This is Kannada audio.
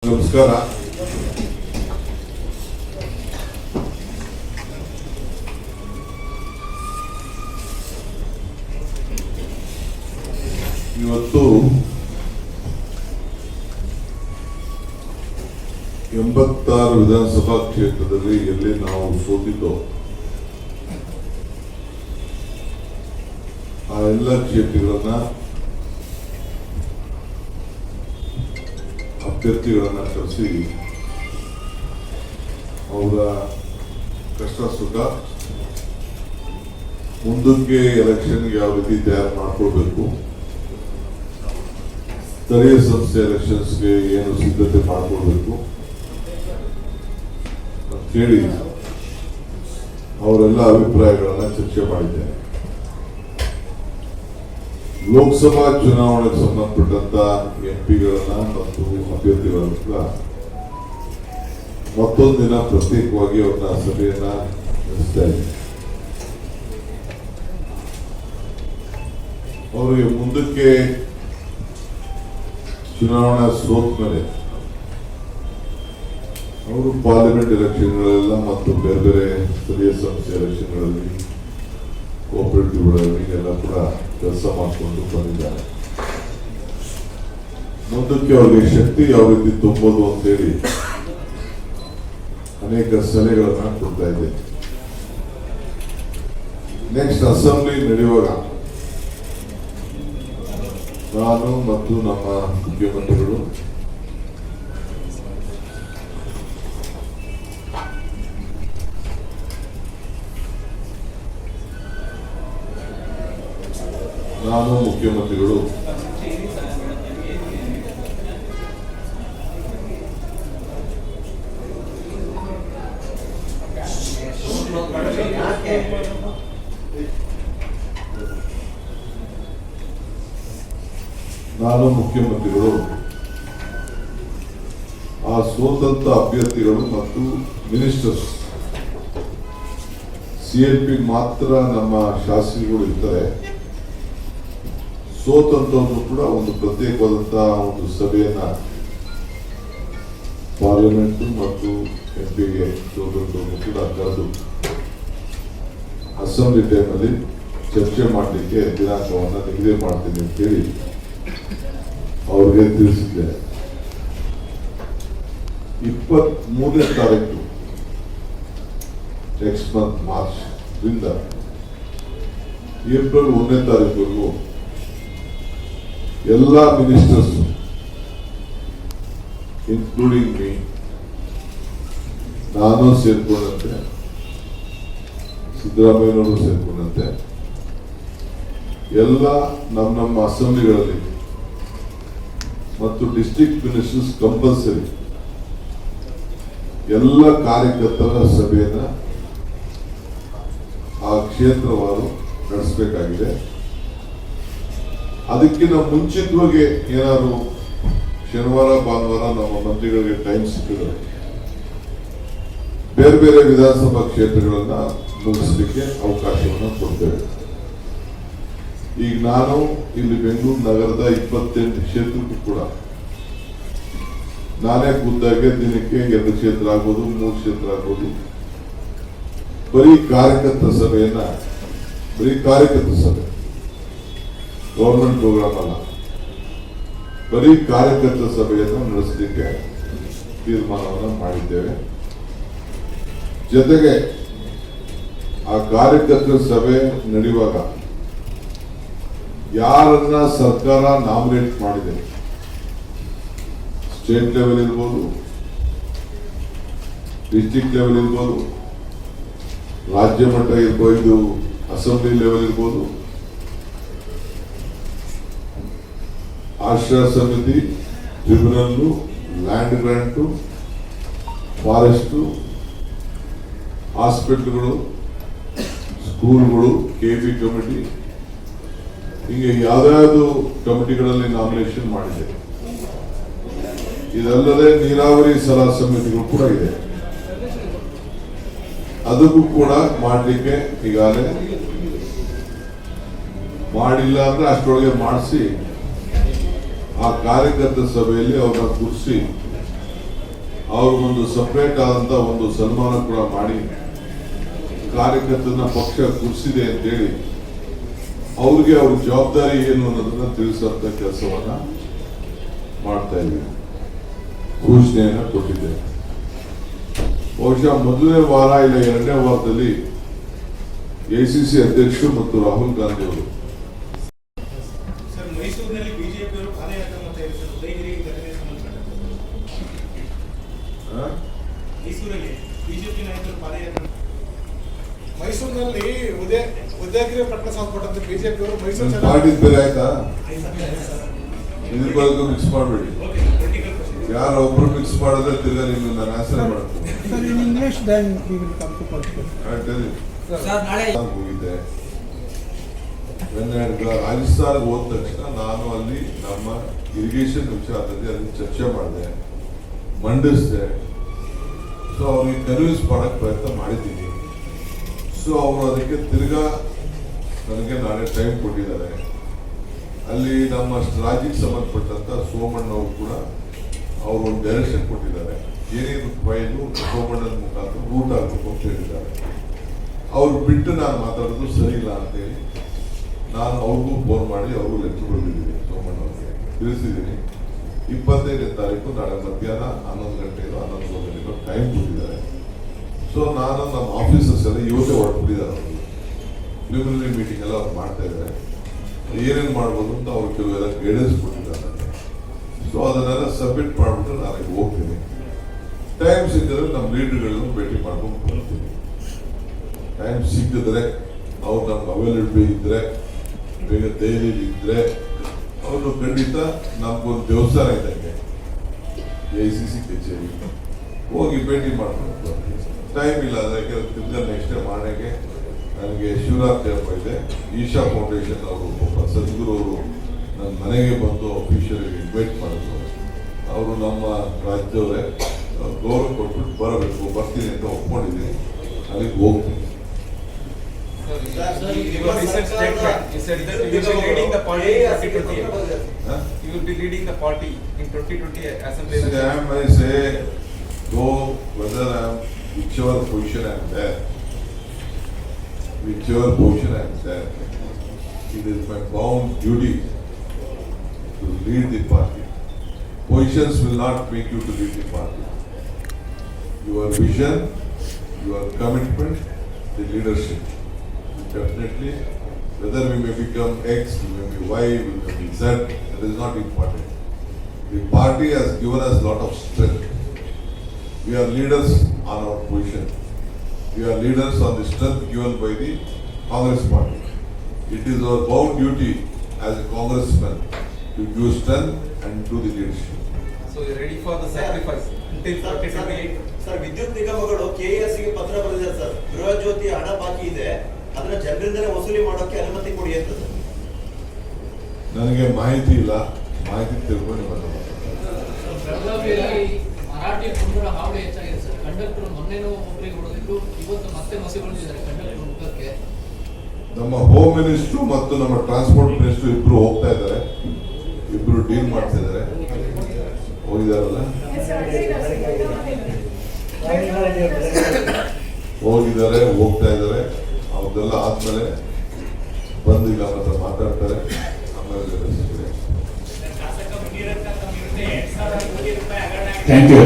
ನಮಸ್ಕಾರ. ಇವತ್ತು 86 ವಿಧಾನಸಭಾ ಕ್ಷೇತ್ರದಲ್ಲಿ ಎಲ್ಲಿ ನಾವು ಸೋತಿದ್ದೋ ಆ ಎಲ್ಲ ಕ್ಷೇತ್ರಗಳನ್ನ ಅಭ್ಯರ್ಥಿಗಳನ್ನ ಕರೆಸಿ ಅವರ ಕಷ್ಟ ಸುಖ ಮುಂದಕ್ಕೆ ಎಲೆಕ್ಷನ್ಗೆ ಯಾವ ರೀತಿ ತಯಾರು ಮಾಡ್ಕೊಳ್ಬೇಕು, ಸ್ಥಳೀಯ ಸಂಸ್ಥೆ ಎಲೆಕ್ಷನ್ಸ್ಗೆ ಏನು ಸಿದ್ಧತೆ ಮಾಡ್ಕೊಳ್ಬೇಕು ಅಂತ ಹೇಳಿ ಅವರೆಲ್ಲ ಅಭಿಪ್ರಾಯಗಳನ್ನ ಚರ್ಚೆ ಮಾಡಿದ್ದೇನೆ. ಲೋಕಸಭಾ ಚುನಾವಣೆಗೆ ಸಂಬಂಧಪಟ್ಟಂತ ಎಂಪಿಗಳನ್ನ ಮತ್ತು ಅಭ್ಯರ್ಥಿಗಳ ಮತ್ತೊಂದು ದಿನ ಪ್ರತ್ಯೇಕವಾಗಿ ಅವ್ರನ್ನ ಸಭೆಯನ್ನ ನಡೆಸ್ತಾ ಇದ್ದೀನಿ. ಅವರಿಗೆ ಮುಂದಕ್ಕೆ ಚುನಾವಣಾ ಸೋತ ಮೇಲೆ ಅವರು ಪಾರ್ಲಿಮೆಂಟ್ ಎಲೆಕ್ಷನ್ಗಳೆಲ್ಲ ಮತ್ತು ಬೇರೆ ಬೇರೆ ಸ್ಥಳೀಯ ಸಂಸ್ಥೆ ಎಲೆಕ್ಷನ್ಗಳಲ್ಲಿ ಕೋಆಪರೇಟಿವ್ಗಳಲ್ಲಿ ಎಲ್ಲ ಕೂಡ ಕೆಲಸ ಮಾಡಿಕೊಂಡು ಬಂದಿದ್ದಾರೆ. ಮುಂದಕ್ಕೆ ಅವರಿಗೆ ಶಕ್ತಿ ಯಾವ ರೀತಿ ತುಂಬೋದು ಅಂತೇಳಿ ಅನೇಕ ಸಲಹೆಗಳನ್ನ ಕೊಡ್ತಾ ಇದ್ದೇನೆ. ನೆಕ್ಸ್ಟ್ ಅಸೆಂಬ್ಲಿ ನಡೆಯುವಾಗ ನಾನು ಮತ್ತು ನಮ್ಮ ಮುಖ್ಯಮಂತ್ರಿಗಳು ಮುಖ್ಯಮಂತ್ರಿಗಳು ಆ ಸೋತಂತ ಅಭ್ಯರ್ಥಿಗಳು ಮತ್ತು ಮಿನಿಸ್ಟರ್ಸ್ CLP ಮಾತ್ರ ನಮ್ಮ ಶಾಸಕರು ಇರ್ತಾರೆ. ಸೋತಂತವ್ರು ಕೂಡ ಒಂದು ಪ್ರತ್ಯೇಕವಾದಂತಹ ಒಂದು ಸಭೆಯನ್ನ ಪಾರ್ಲಿಮೆಂಟ್ ಮತ್ತು ಎಂಪಿಗೆ ಸೋತಂತವ್ರು ಕೂಡ ಕರೆದು ಅಸೆಂಬ್ಲಿ ಟೈಮಲ್ಲಿ ಚರ್ಚೆ ಮಾಡಲಿಕ್ಕೆ ದಿನಾಂಕವನ್ನು ನಿಗದಿ ಮಾಡ್ತೀನಿ ಅಂತೇಳಿ ಅವ್ರಿಗೆ ತಿಳಿಸಿದ್ದೇನೆ. 23ನೇ ತಾರೀಕು ನೆಕ್ಸ್ಟ್ ಮಂತ್ ಮಾರ್ಚ್ ರಿಂದ ಏಪ್ರಿಲ್ 1ನೇ ತಾರೀಕುವರೆಗೂ ಎಲ್ಲ ಮಿನಿಸ್ಟರ್ಸ್ ಇನ್ಕ್ಲೂಡಿಂಗ್ ಮೀ, ನಾನು ಸೇರ್ಕೊಂಡಂತೆ, ಸಿದ್ದರಾಮಯ್ಯನವರು ಸೇರ್ಕೊಂಡಂತೆ ಎಲ್ಲ ನಮ್ಮ ಅಸೆಂಬ್ಲಿಗಳಲ್ಲಿ ಮತ್ತು ಡಿಸ್ಟ್ರಿಕ್ಟ್ ಮಿನಿಸ್ಟರ್ಸ್ ಕಂಪಲ್ಸರಿ ಎಲ್ಲ ಕಾರ್ಯಕರ್ತರ ಸಭೆಯನ್ನ ಆ ಕ್ಷೇತ್ರವಾರು ನಡೆಸಬೇಕಾಗಿದೆ. ಅದಕ್ಕಿಂತ ಮುಂಚಿತವಾಗಿ ಏನಾದ್ರು ಶನಿವಾರ ಭಾನುವಾರ ನಮ್ಮ ಮಂತ್ರಿಗಳಿಗೆ ಟೈಮ್ ಸಿಕ್ಕಿದ್ರೆ ಬೇರೆ ಬೇರೆ ವಿಧಾನಸಭಾ ಕ್ಷೇತ್ರಗಳನ್ನ ಮುಗಿಸಲಿಕ್ಕೆ ಅವಕಾಶವನ್ನು ಕೊಡ್ತೇವೆ. ಈಗ ನಾನು ಇಲ್ಲಿ ಬೆಂಗಳೂರು ನಗರದ 28 ಕ್ಷೇತ್ರಕ್ಕೂ ಕೂಡ ನಾನೇ ಖುದ್ದಾಗೆ ದಿನಕ್ಕೆ 2 ಕ್ಷೇತ್ರ ಆಗ್ಬೋದು, 3 ಕ್ಷೇತ್ರ ಆಗ್ಬೋದು, ಬರೀ ಕಾರ್ಯಕರ್ತರ ಸಭೆ, ಗವರ್ಮೆಂಟ್ ಪ್ರೋಗ್ರಾಮ್ ಅಲ್ಲ, ಬರೀ ಕಾರ್ಯಕರ್ತರ ಸಭೆಯನ್ನು ನಡೆಸಲಿಕ್ಕೆ ತೀರ್ಮಾನವನ್ನು ಮಾಡಿದ್ದೇವೆ. ಜೊತೆಗೆ ಆ ಕಾರ್ಯಕರ್ತರ ಸಭೆ ನಡೆಯುವಾಗ ಯಾರನ್ನ ಸರ್ಕಾರ ನಾಮಿನೇಟ್ ಮಾಡಿದೆ, ಸ್ಟೇಟ್ ಲೆವೆಲ್ ಇರ್ಬೋದು, ಡಿಸ್ಟ್ರಿಕ್ಟ್ ಲೆವೆಲ್ ಇರ್ಬೋದು, ರಾಜ್ಯ ಮಟ್ಟ ಇರ್ಬೋದು, ಅಸೆಂಬ್ಲಿ ಲೆವೆಲ್ ಇರ್ಬೋದು, ಆಶ್ರಯ ಸಮಿತಿ, ಟ್ರಿಬ್ಯುನಲ್, ಲ್ಯಾಂಡ್ ಗ್ರಾಂಟು, ಫಾರೆಸ್ಟು, ಹಾಸ್ಪಿಟಲ್ಗಳು, ಸ್ಕೂಲ್ಗಳು, KB ಕಮಿಟಿ, ಹೀಗೆ ಯಾವ್ದಾದ್ರು ಕಮಿಟಿಗಳಲ್ಲಿ ನಾಮಿನೇಷನ್ ಮಾಡಿದೆ. ಇದಲ್ಲದೆ ನೀರಾವರಿ ಸಲಹಾ ಸಮಿತಿಗಳು ಕೂಡ ಇದೆ. ಅದಕ್ಕೂ ಕೂಡ ಮಾಡಲಿಕ್ಕೆ ಈಗಾಗಲೇ ಮಾಡಿಲ್ಲ ಅಂದ್ರೆ ಅಷ್ಟರೊಳಗೆ ಮಾಡಿಸಿ ಆ ಕಾರ್ಯಕರ್ತರ ಸಭೆಯಲ್ಲಿ ಅವ್ರನ್ನ ಕೂರಿಸಿ ಅವ್ರಿಗೊಂದು ಸಪರೇಟ್ ಆದಂತ ಒಂದು ಸನ್ಮಾನ ಕೂಡ ಮಾಡಿ ಕಾರ್ಯಕರ್ತನ ಪಕ್ಷ ಕುರ್ಸಿದೆ ಅಂತೇಳಿ ಅವ್ರಿಗೆ ಅವ್ರ ಜವಾಬ್ದಾರಿ ಏನು ಅನ್ನೋದನ್ನ ತಿಳಿಸುವಂತ ಕೆಲಸವನ್ನ ಮಾಡ್ತಾ ಇದ್ದೀವಿ. ಸೂಚನೆಯನ್ನ ಕೊಟ್ಟಿದ್ದೇವೆ. ಬಹುಶಃ ಮೊದಲನೇ ವಾರ ಇಲ್ಲ ಎರಡನೇ ವಾರದಲ್ಲಿ ಎಸಿಸಿ ಅಧ್ಯಕ್ಷರು ಮತ್ತು ರಾಹುಲ್ ಗಾಂಧಿ ಅವರು ಮೈಸೂರಿನಲ್ಲಿ ಬಿಜೆಪಿಯವರು ಪಾದಯಾತ್ರೆ ಮಾಡ್ತಾ ಇದ್ದಾರೆ ಸರ್. ಉದಯಗಿರಿ ಘಟನೆಗೆ ಸಂಬಂಧಪಟ್ಟಂತೆ ಮೈಸೂರಲ್ಲಿ ಬಿಜೆಪಿ ನಾಯಕರು ಪಾದಯಾತ್ರೆ ಮೈಸೂರಿನಲ್ಲಿ ಉದಯಗಿರಿ ಪಟ್ಟಣ ಸಂಬಂಧಪಟ್ಟಂತೆ ಬಿಜೆಪಿಯವರು ಮೈಸೂರು ಮಾಡಿದ್ ಬೇರೆ ಆಯ್ತಾ? ಇದ್ರ ಬಗ್ಗೆ ಮಿಕ್ಸ್ ಮಾಡಬೇಡಿ. ಯಾರು ಒಬ್ರು ಮಿಕ್ಸ್ ಮಾಡಿದ್ರೆ ತಿರ್ಗಾ ನಿಮ್ಗೆ ನಾನು ಆನ್ಸರ್ ಮಾಡ್ತೀನಿ. ಹೋಗಿದ್ದೆ ರಾಜಸ್ಥಾನ್ಗೆ ಹೋದ ತಕ್ಷಣ ನಾನು ಅಲ್ಲಿ ನಮ್ಮ ಇರಿಗೇಷನ್ ವಿಚಾರದಲ್ಲಿ ಅಲ್ಲಿ ಚರ್ಚೆ ಮಾಡಿದೆ, ಮಂಡಿಸಿದೆ. ಸೊ ಅವ್ರಿಗೆ ಕನ್ವಿನ್ಸ್ ಮಾಡಕ್ ಪ್ರಯತ್ನ ಮಾಡಿದ್ದೀನಿ. ಸೊ ಅವರು ಅದಕ್ಕೆ ತಿರ್ಗಾ ನನಗೆ ನಾಳೆ ಟೈಮ್ ಕೊಟ್ಟಿದ್ದಾರೆ. ಅಲ್ಲಿ ನಮ್ಮ ರಾಜ್ಯಕ್ಕೆ ಸಂಬಂಧಪಟ್ಟಂತ ಸೋಮಣ್ಣ ಅವರು ಕೂಡ ಅವರು ಒಂದು ಡೈರೆಕ್ಷನ್ ಕೊಟ್ಟಿದ್ದಾರೆ. ಏನೇನು ಫೈಲು ಸೋಮಣ್ಣನ ಮುಖಾಂತರ ರೂಟ್ ಆಗಬೇಕು ಅಂತ ಹೇಳಿದ್ದಾರೆ. ಅವ್ರು ಬಿಟ್ಟು ನಾನು ಮಾತಾಡೋದು ಸರಿ ಇಲ್ಲ ಅಂತೇಳಿ ನಾನು ಅವ್ರಿಗೂ ಫೋನ್ ಮಾಡಿ ಅವ್ರಿಗೂ ಲೆಟರ್ ಬರೆದಿದ್ದೀನಿ. ಸೋಮಣ್ಣ ಅವರಿಗೆ ತಿಳಿಸಿದ್ದೀನಿ. 25ನೇ ತಾರೀಕು ನಾಳೆ ಮಧ್ಯಾಹ್ನ 11 ಗಂಟೆಗೆ 11 ಟೈಮ್ ಕೊಟ್ಟಿದ್ದಾರೆ. ಸೊ ನಾನು ನಮ್ಮ ಆಫೀಸರ್ಸ್ ಎಲ್ಲ ಇವತ್ತೇ ಹೊರಟ್ಬಿಟ್ಟಿದ್ದಾರೆ. ಅವರು ಪ್ರಿಲಿಮಿನರಿ ಮೀಟಿಂಗ್ ಎಲ್ಲ ಅವ್ರು ಮಾಡ್ತಾ ಇದ್ದಾರೆ. ಏನೇನು ಮಾಡ್ಬೋದು ಅಂತ ಅವ್ರು ಕೆಲವೆಲ್ಲ ಗೈಡೆನ್ಸ್ ಕೊಟ್ಟಿದ್ದಾರೆ. ಸೊ ಅದನ್ನೆಲ್ಲ ಸಬ್ಮಿಟ್ ಮಾಡಿಬಿಟ್ಟು ನಾನು ಹೋಗ್ತೀನಿ. ಟೈಮ್ ಸಿಕ್ಕಿದ್ರೆ ನಮ್ಮ ಲೀಡರ್ಗಳನ್ನು ಭೇಟಿ ಮಾಡ್ಕೊಂಡು ಬರ್ತೀನಿ. ಟೈಮ್ ಸಿಕ್ಕಿದ್ರೆ ಅವ್ರು ನಮ್ಗೆ ಅವೈಲಬಿಲಿಟಿ ಇದ್ರೆ, ಬೇಗ ದೆಹಲಿಲಿ ಇದ್ರೆ ಅವರು ಖಂಡಿತ ನಮ್ಗೊಂದು ದೇವಸ್ಥಾನ ಇದ್ದಂಗೆ AICC ಕಚೇರಿ ಹೋಗಿ ಭೇಟಿ ಮಾಡ್ಕೊಂಡು ಬರ್ತೀನಿ. ಟೈಮ್ ಇಲ್ಲ ಅಂದರೆ ತಿರ್ಗಾ ನೆಕ್ಸ್ಟ್ ಡೇ ಮಾಡೋಕ್ಕೆ ನನಗೆ ಶಿವರಾತ್ರಿ ಹಬ್ಬ ಇದೆ. ಈಶಾ ಫೌಂಡೇಶನ್ ಅವರು ಸದ್ಗುರು ಅವರು ನನ್ನ ಮನೆಗೆ ಬಂದು ಅಫಿಷಿಯಲ್ ಇನ್ವೈಟ್ ಮಾಡಿದ್ರು. ಅವರು ನಮ್ಮ ರಾಜ್ಯದವರೇ ಗೌರವ ಕೊಟ್ಬಿಟ್ಟು ಬರಬೇಕು, ಬರ್ತೀನಿ ಅಂತ ಒಪ್ಕೊಂಡಿದ್ದೀನಿ. ಅಲ್ಲಿಗೆ ಹೋಗ್ತೀನಿ. You said that you will be leading the party in 2020. You will be leading the party in 2020 assembly. I say, go whether I am whichever position I am there. Whichever position I am there, it is my bound duty to lead the party. Positions will not make you to lead the party. Your vision, your commitment, the leadership. Definitely, whether we may become X, we may be Y, we may be Z, that is not important. The party has given us a lot of strength. We are leaders on our position. We are leaders on the strength given by the Congress party. It is our bound duty as a congressman to give strength and do the leadership. So you are ready for the sacrifice until 2028. Sir, ವಿದ್ಯುತ್ ನಿಗಮಗಳು KES ಗೆ ಪತ್ರ ಬರೆದಿದ್ದಾರೆ ಸರ್. ಗೃಹ ಜ್ಯೋತಿ ಹಣ ಬಾಕಿ ಇದೆ, ಅದನ್ನ ಜನರಿಂದಲೇ ವಸೂಲಿ ಮಾಡೋಕೆ ಅನುಮತಿ ಕೊಡಿ ಅಂತ. ನನಗೆ ಮಾಹಿತಿ ಇಲ್ಲ, ಮಾಹಿತಿ ತಿಳ್ಕೊಂಡು ಬೆಳಗಾವಿಯಲ್ಲಿ ಮರಾಠಿ ಪುಂಡರ ಹಾವಳಿ ಹೆಚ್ಚಾಗಿದೆ ಸರ್. ಕಂಡಕ್ಟರ್ ಮೊನ್ನೆನೂ ಒಬ್ಬರಿಗೆ ಹೊಡೆದಿದ್ದು, ಇವತ್ತು ಮತ್ತೆ ಮಸಿಗೊಳಿಸಿದ್ದಾರೆ ಕಂಡಕ್ಟರ್ ಮುಖಕ್ಕೆ. ನಮ್ಮ ಹೋಮ್ ಮಿನಿಸ್ಟ್ರು ಮತ್ತು ನಮ್ಮ ಟ್ರಾನ್ಸ್ಪೋರ್ಟ್ ಮಿನಿಸ್ಟ್ರು ಇಬ್ರು ಹೋಗ್ತಾ ಇದ್ದಾರೆ, ಇಬ್ರು ಡೀಲ್ ಮಾಡ್ತಾ ಇದ್ದಾರೆ. ಹೋಗಿದಾರಲ್ಲ, ಹೋಗಿದ್ದಾರೆ, ಹೋಗ್ತಾ ಇದ್ದಾರೆ. ಅವ್ರದ್ದೆಲ್ಲ ಆದ್ಮೇಲೆ ಬಂದು ಈಗ ಮಾತ್ರ ಮಾತಾಡ್ತಾರೆ. ಆಮೇಲೆ ಥ್ಯಾಂಕ್ ಯು